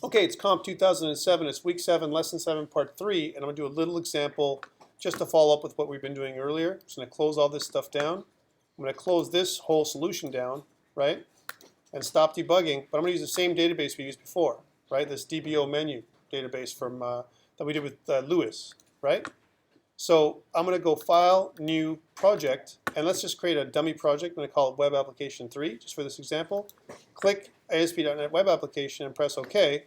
Okay, it's COMP2007. It's week 7, lesson 7, part 3, and I'm going to do a little example just to follow up with what we've been doing earlier. I'm just going to close all this stuff down. I'm going to close this whole solution down, right, and stop debugging. But I'm going to use the same database we used before, right, this DBO menu database from that we did with Lewis, right? So I'm going to go File, New Project, and let's just create a dummy project. I'm going to call it Web Application 3, just for this example. Click ASP.NET Web Application and press OK.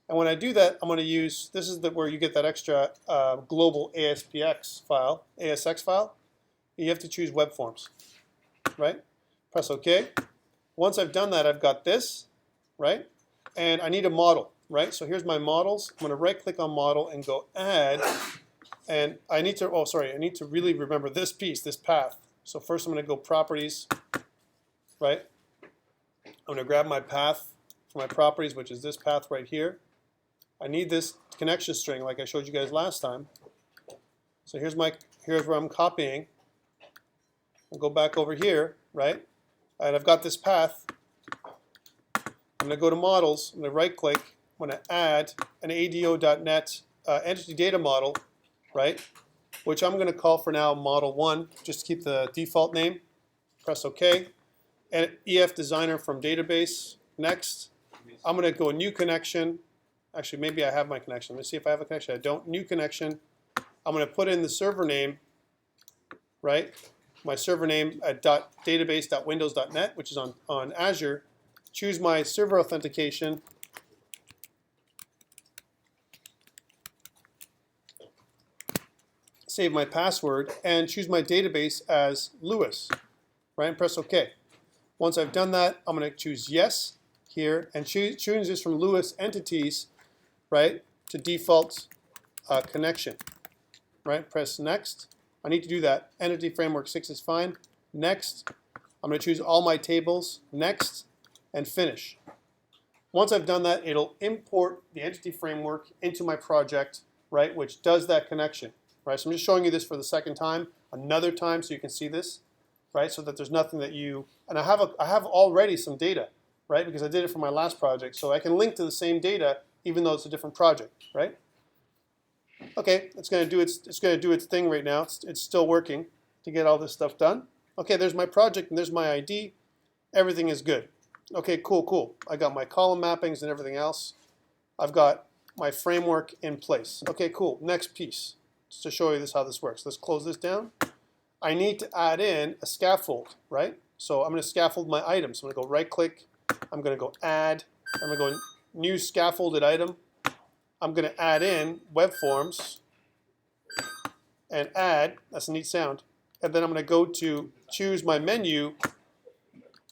And when I do that, I'm going to use, this is where you get that extra global ASPX file, ASX file. You have to choose Web Forms, right? Press OK. Once I've done that, I've got this, right? And I need a model, right? So here's my models. I'm going to right-click on Model and go Add. And I need to, I need to really remember this piece, this path. So first I'm going to go Properties, right? I'm going to grab my path for my properties, which is this path right here. I need this connection string like I showed you guys last time. So here's where I'm copying. I'll go back over here, right? And I've got this path. I'm going to go to Models. I'm going to right-click. I'm going to add an ADO.NET entity data model, right? Which I'm going to call for now Model 1, just to keep the default name. Press OK. And EF Designer from Database. Next. I'm going to go New Connection. Actually, maybe I have my connection. Let's see if I have a connection. I don't. New connection. I'm going to put in the server name, right? My server name at .database.windows.net, which is on Azure. Choose my server authentication. Save my password, and choose my database as Lewis, right? And press OK. Once I've done that, I'm going to choose Yes here, and choose this from Lewis Entities, right, to default connection, right? Press Next. I need to do that. Entity Framework 6 is fine. Next. I'm going to choose all my tables. Next, and Finish. Once I've done that, it'll import the Entity Framework into my project, right, which does that connection. Right, so I'm just showing you this for the second time, another time, so you can see this, right? So that there's nothing that you, and I have already some data, right? Because I did it for my last project, so I can link to the same data even though it's a different project, right? Okay, it's going to do its thing right now. It's still working to get all this stuff done. Okay, there's my project and there's my ID. Everything is good. Okay, cool. I got my column mappings and everything else. I've got my framework in place. Okay, cool. Next piece. To show you how this works. Let's close this down. I need to add in a scaffold, right? So I'm going to scaffold my items. So I'm going to go right-click. I'm going to go Add. I'm going to go New Scaffolded Item. I'm going to add in Web Forms and Add. That's a neat sound. And then I'm going to go to choose my menu,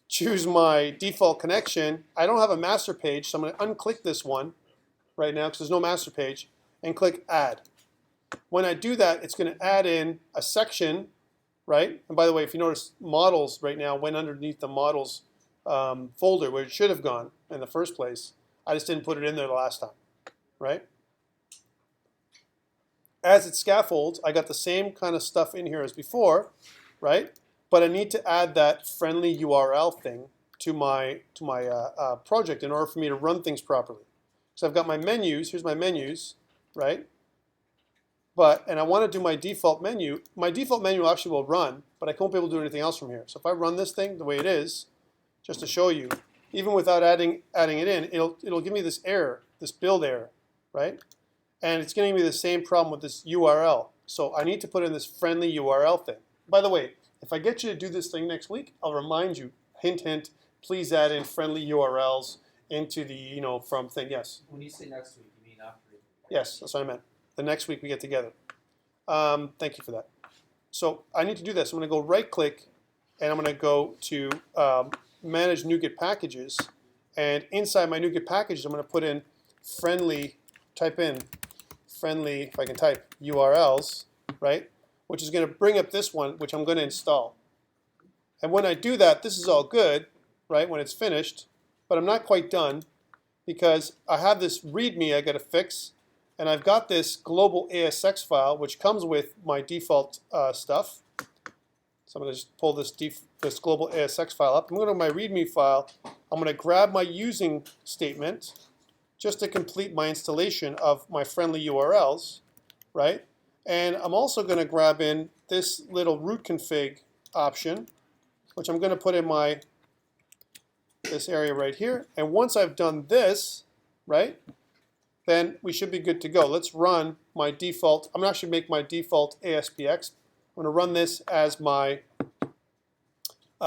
choose my default connection. I don't have a master page, so I'm going to unclick this one right now because there's no master page, and click Add. When I do that, it's going to add in a section, right? And by the way, if you notice, models right now went underneath the models folder where it should have gone in the first place. I just didn't put it in there the last time, right? As it scaffolds, I got the same kind of stuff in here as before, right? But I need to add that friendly URL thing to my project in order for me to run things properly. So I've got my menus. Here's my menus, right? And I want to do my default menu. My default menu actually will run, but I won't be able to do anything else from here. So if I run this thing the way it is, just to show you, even without adding it in, it'll give me this error, this build error, right? And it's giving me the same problem with this URL. So I need to put in this friendly URL thing. By the way, if I get you to do this thing next week, I'll remind you, hint, hint, please add in friendly URLs into the, from thing. Yes? When you say next week, you mean after? Yes, that's what I meant. The next week we get together. Thank you for that. So I need to do this. I'm going to go right-click, and I'm going to go to Manage NuGet Packages. And inside my NuGet Packages, I'm going to put in type in friendly, if I can type, URLs, right? Which is going to bring up this one, which I'm going to install. And when I do that, this is all good, right, when it's finished. But I'm not quite done because I have this README I got to fix. And I've got this global ASX file, which comes with my default stuff. So I'm going to just pull this global ASX file up. I'm going to go to my README file. I'm going to grab my using statement, just to complete my installation of my friendly URLs, right? And I'm also going to grab in this little root config option, which I'm going to put in this area right here. And once I've done this, right, then we should be good to go. Let's run my default. I'm going to actually make my default ASPX. I'm going to run this as my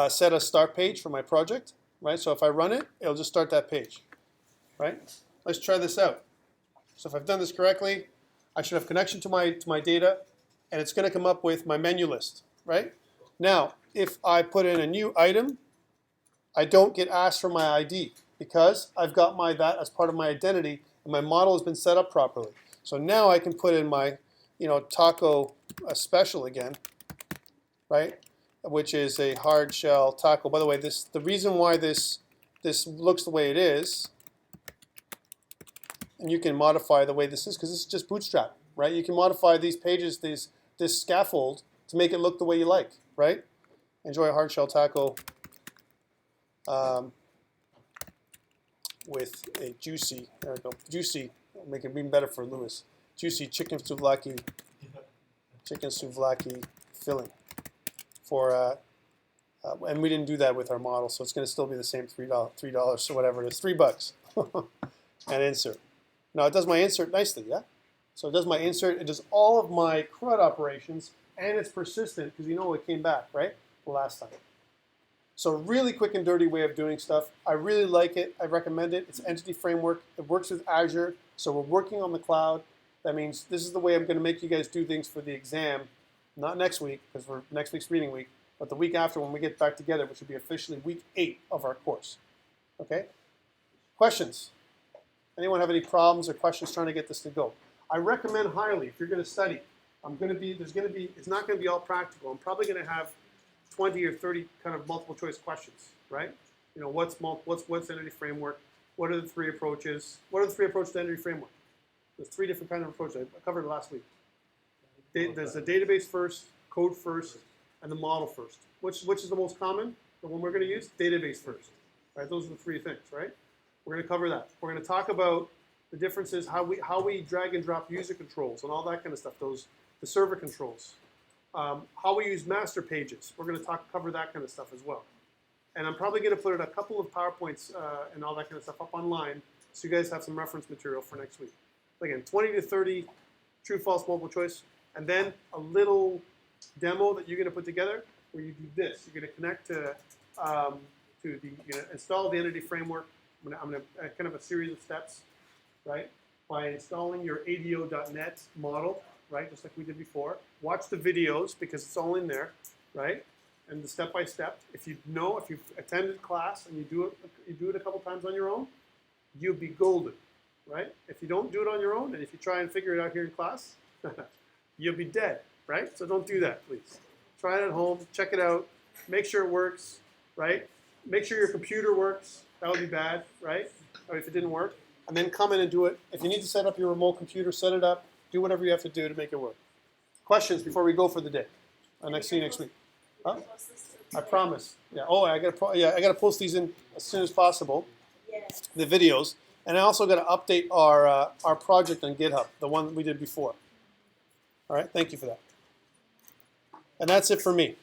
set a start page for my project, right? So if I run it, it'll just start that page, right? Let's try this out. So if I've done this correctly, I should have connection to my data, and it's going to come up with my menu list, right? Now, if I put in a new item, I don't get asked for my ID because I've got that as part of my identity, and my model has been set up properly. So now I can put in my, taco special again, right? Which is a hard shell taco. By the way, the reason why this looks the way it is, and you can modify the way this is because this is just Bootstrap, right? You can modify these pages, this scaffold, to make it look the way you like, right? Enjoy a hard shell taco with a juicy, there we go, juicy, make it even better for Lewis, juicy chicken souvlaki filling for, and we didn't do that with our model, so it's going to still be the same $3, so whatever it is, $3 and insert. Now it does my insert nicely, yeah? So it does my insert, it does all of my CRUD operations, and it's persistent because it came back, right? The last time. So really quick and dirty way of doing stuff. I really like it. I recommend it. It's Entity Framework. It works with Azure, so we're working on the cloud. That means this is the way I'm going to make you guys do things for the exam, not next week, because we're next week's reading week, but the week after when we get back together, which will be officially week 8 of our course. Okay? Questions? Anyone have any problems or questions trying to get this to go? I recommend highly, if you're going to study, it's not going to be all practical. I'm probably going to have 20 or 30 kind of multiple choice questions, right? What's Entity Framework? What are the 3 approaches? What are the 3 approaches to Entity Framework? There's 3 different kinds of approaches. I covered it last week. There's the database first, code first, and the model first. Which is the most common? The one we're going to use? Database first. Right? Those are the 3 things, right? We're going to cover that. We're going to talk about the differences, how we drag and drop user controls and all that kind of stuff. The server controls. How we use master pages. We're going to cover that kind of stuff as well. And I'm probably going to put a couple of PowerPoints and all that kind of stuff up online so you guys have some reference material for next week. Again, 20 to 30 true, false, multiple choice, and then a little demo that you're going to put together where you do this. You're going to connect you're going to install the Entity Framework. I'm going to kind of a series of steps, right? By installing your ADO.NET model, right, just like we did before. Watch the videos because it's all in there, right? And the step-by-step. If you've attended class and you do it a couple times on your own, you'll be golden, right? If you don't do it on your own, and if you try and figure it out here in class, you'll be dead, right? So don't do that, please. Try it at home, check it out, make sure it works, right? Make sure your computer works. That would be bad, right? Or if it didn't work, and then come in and do it. If you need to set up your remote computer, set it up. Do whatever you have to do to make it work. Questions before we go for the day? See you next week. Huh? I promise. Yeah. Oh, I gotta post these in as soon as possible. Yes. The videos, and I also got to update our project on GitHub, the one that we did before. All right. Thank you for that. And that's it for me.